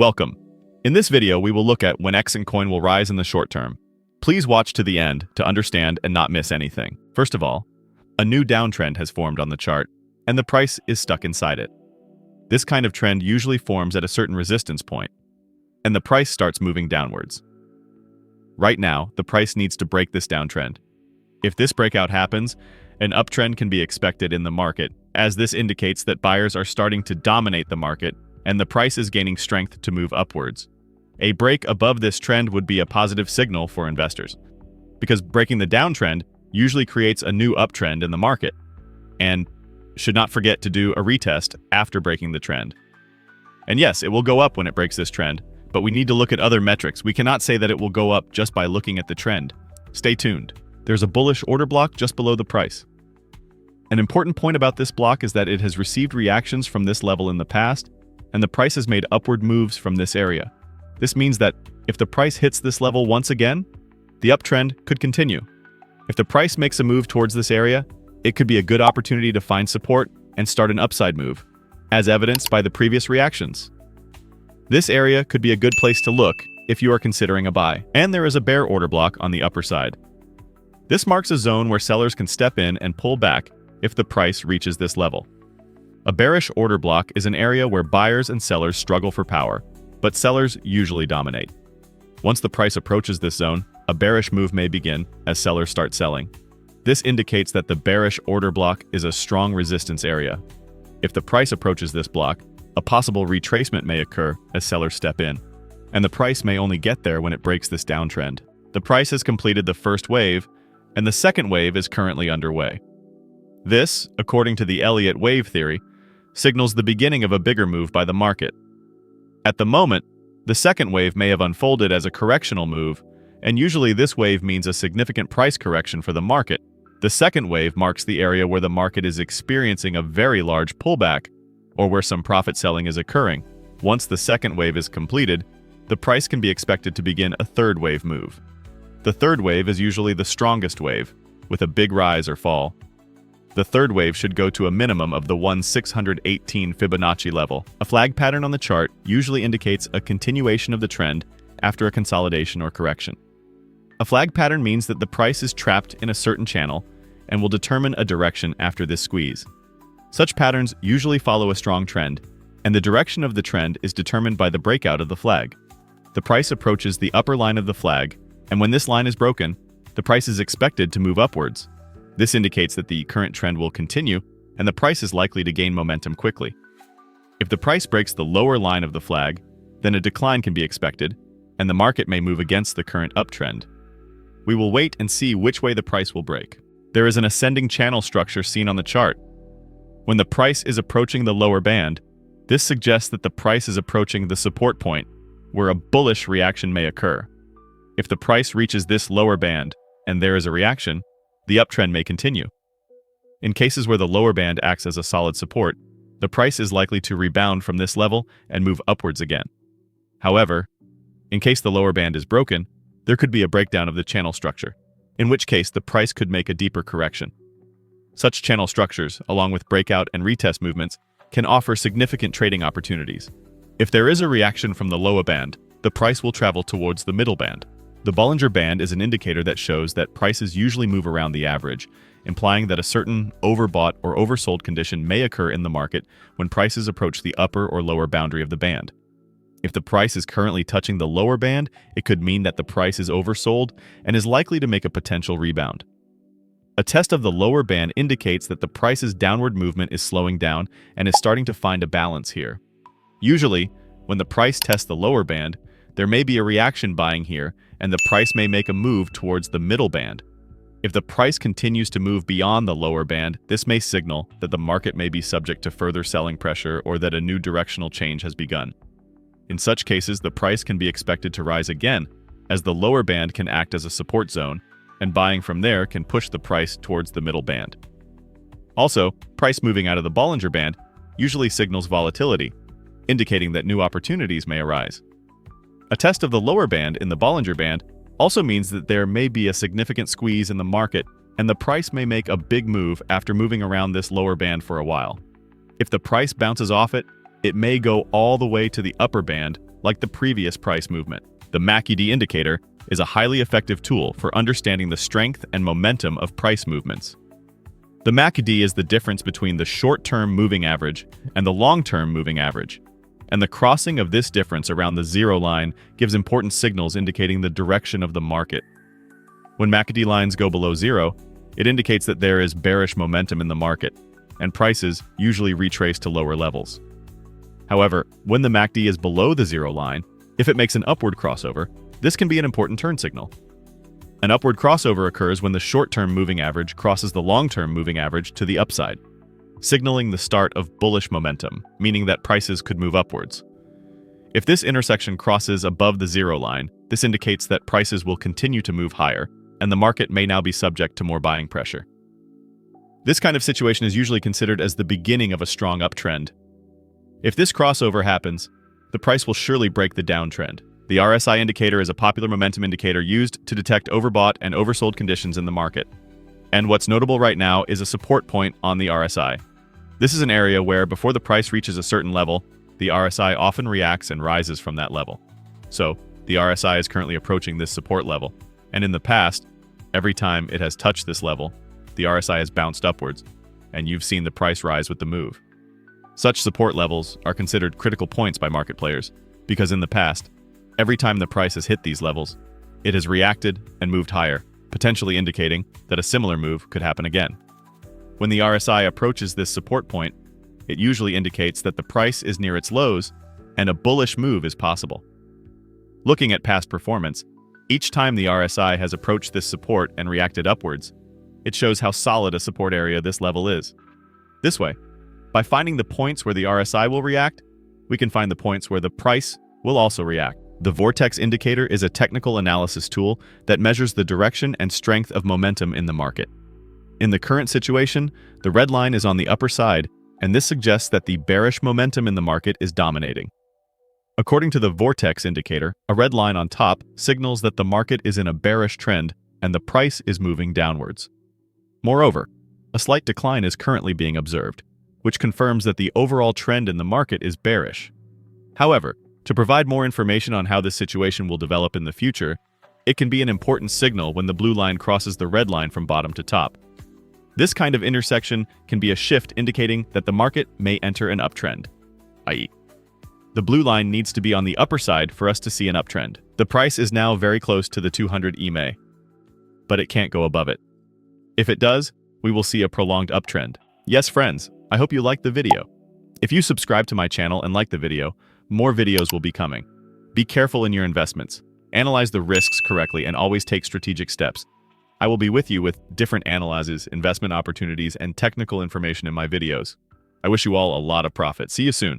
Welcome. In this video, we will look at when Onyxcoin will rise in the short term. Please watch to the end to understand and not miss anything. First of all, a new downtrend has formed on the chart, and the price is stuck inside it. This kind of trend usually forms at a certain resistance point, and the price starts moving downwards. Right now, the price needs to break this downtrend. If this breakout happens, an uptrend can be expected in the market, as this indicates that buyers are starting to dominate the market and the price is gaining strength to move upwards. A break above this trend would be a positive signal for investors, because breaking the downtrend usually creates a new uptrend in the market, and should not forget to do a retest after breaking the trend. And yes, it will go up when it breaks this trend, but we need to look at other metrics. We cannot say that it will go up just by looking at the trend. Stay tuned. There's a bullish order block just below the price. An important point about this block is that it has received reactions from this level in the past, and the price has made upward moves from this area. This means that if the price hits this level once again, the uptrend could continue. If the price makes a move towards this area, it could be a good opportunity to find support and start an upside move, as evidenced by the previous reactions. This area could be a good place to look if you are considering a buy, and there is a bear order block on the upper side. This marks a zone where sellers can step in and pull back if the price reaches this level. A bearish order block is an area where buyers and sellers struggle for power, but sellers usually dominate. Once the price approaches this zone, a bearish move may begin as sellers start selling. This indicates that the bearish order block is a strong resistance area. If the price approaches this block, a possible retracement may occur as sellers step in, and the price may only get there when it breaks this downtrend. The price has completed the first wave, and the second wave is currently underway. This, according to the Elliott wave theory, signals the beginning of a bigger move by the market. At the moment, the second wave may have unfolded as a correctional move, and usually this wave means a significant price correction for the market. The second wave marks the area where the market is experiencing a very large pullback, or where some profit selling is occurring. Once the second wave is completed, the price can be expected to begin a third wave move. The third wave is usually the strongest wave, with a big rise or fall. The third wave should go to a minimum of the 1,618 Fibonacci level. A flag pattern on the chart usually indicates a continuation of the trend after a consolidation or correction. A flag pattern means that the price is trapped in a certain channel and will determine a direction after this squeeze. Such patterns usually follow a strong trend, and the direction of the trend is determined by the breakout of the flag. The price approaches the upper line of the flag, and when this line is broken, the price is expected to move upwards. This indicates that the current trend will continue, and the price is likely to gain momentum quickly. If the price breaks the lower line of the flag, then a decline can be expected, and the market may move against the current uptrend. We will wait and see which way the price will break. There is an ascending channel structure seen on the chart. When the price is approaching the lower band, this suggests that the price is approaching the support point, where a bullish reaction may occur. If the price reaches this lower band, and there is a reaction, the uptrend may continue. In cases where the lower band acts as a solid support, the price is likely to rebound from this level and move upwards again. However, in case the lower band is broken, there could be a breakdown of the channel structure, in which case the price could make a deeper correction. Such channel structures, along with breakout and retest movements, can offer significant trading opportunities. If there is a reaction from the lower band, the price will travel towards the middle band. The Bollinger Band is an indicator that shows that prices usually move around the average, implying that a certain overbought or oversold condition may occur in the market when prices approach the upper or lower boundary of the band. If the price is currently touching the lower band, it could mean that the price is oversold and is likely to make a potential rebound. A test of the lower band indicates that the price's downward movement is slowing down and is starting to find a balance here. Usually, when the price tests the lower band, there may be a reaction buying here, and the price may make a move towards the middle band. If the price continues to move beyond the lower band, this may signal that the market may be subject to further selling pressure or that a new directional change has begun. In such cases, the price can be expected to rise again, as the lower band can act as a support zone, and buying from there can push the price towards the middle band. Also, price moving out of the Bollinger Band usually signals volatility, indicating that new opportunities may arise. A test of the lower band in the Bollinger Band also means that there may be a significant squeeze in the market, and the price may make a big move after moving around this lower band for a while. If the price bounces off it, it may go all the way to the upper band, like the previous price movement. The MACD indicator is a highly effective tool for understanding the strength and momentum of price movements. The MACD is the difference between the short-term moving average and the long-term moving average, and the crossing of this difference around the zero line gives important signals indicating the direction of the market. When MACD lines go below zero, it indicates that there is bearish momentum in the market, and prices usually retrace to lower levels. However, when the MACD is below the zero line, if it makes an upward crossover, this can be an important turn signal. An upward crossover occurs when the short-term moving average crosses the long-term moving average to the upside, signaling the start of bullish momentum, meaning that prices could move upwards. If this intersection crosses above the zero line, this indicates that prices will continue to move higher, and the market may now be subject to more buying pressure. This kind of situation is usually considered as the beginning of a strong uptrend. If this crossover happens, the price will surely break the downtrend. The RSI indicator is a popular momentum indicator used to detect overbought and oversold conditions in the market. And what's notable right now is a support point on the RSI. This is an area where, before the price reaches a certain level, the RSI often reacts and rises from that level. So, the RSI is currently approaching this support level, and in the past, every time it has touched this level, the RSI has bounced upwards, and you've seen the price rise with the move. Such support levels are considered critical points by market players, because in the past, every time the price has hit these levels, it has reacted and moved higher, potentially indicating that a similar move could happen again. When the RSI approaches this support point, it usually indicates that the price is near its lows and a bullish move is possible. Looking at past performance, each time the RSI has approached this support and reacted upwards, it shows how solid a support area this level is. This way, by finding the points where the RSI will react, we can find the points where the price will also react. The Vortex indicator is a technical analysis tool that measures the direction and strength of momentum in the market. In the current situation, the red line is on the upper side, and this suggests that the bearish momentum in the market is dominating. According to the Vortex indicator, a red line on top signals that the market is in a bearish trend and the price is moving downwards. Moreover, a slight decline is currently being observed, which confirms that the overall trend in the market is bearish. However, to provide more information on how this situation will develop in the future, it can be an important signal when the blue line crosses the red line from bottom to top. This kind of intersection can be a shift indicating that the market may enter an uptrend, i.e., the blue line needs to be on the upper side for us to see an uptrend. The price is now very close to the 200 EMA, but it can't go above it. If it does, we will see a prolonged uptrend. Yes, friends, I hope you liked the video. If you subscribe to my channel and like the video, more videos will be coming. Be careful in your investments. Analyze the risks correctly and always take strategic steps. I will be with you with different analyses, investment opportunities, and technical information in my videos. I wish you all a lot of profit. See you soon.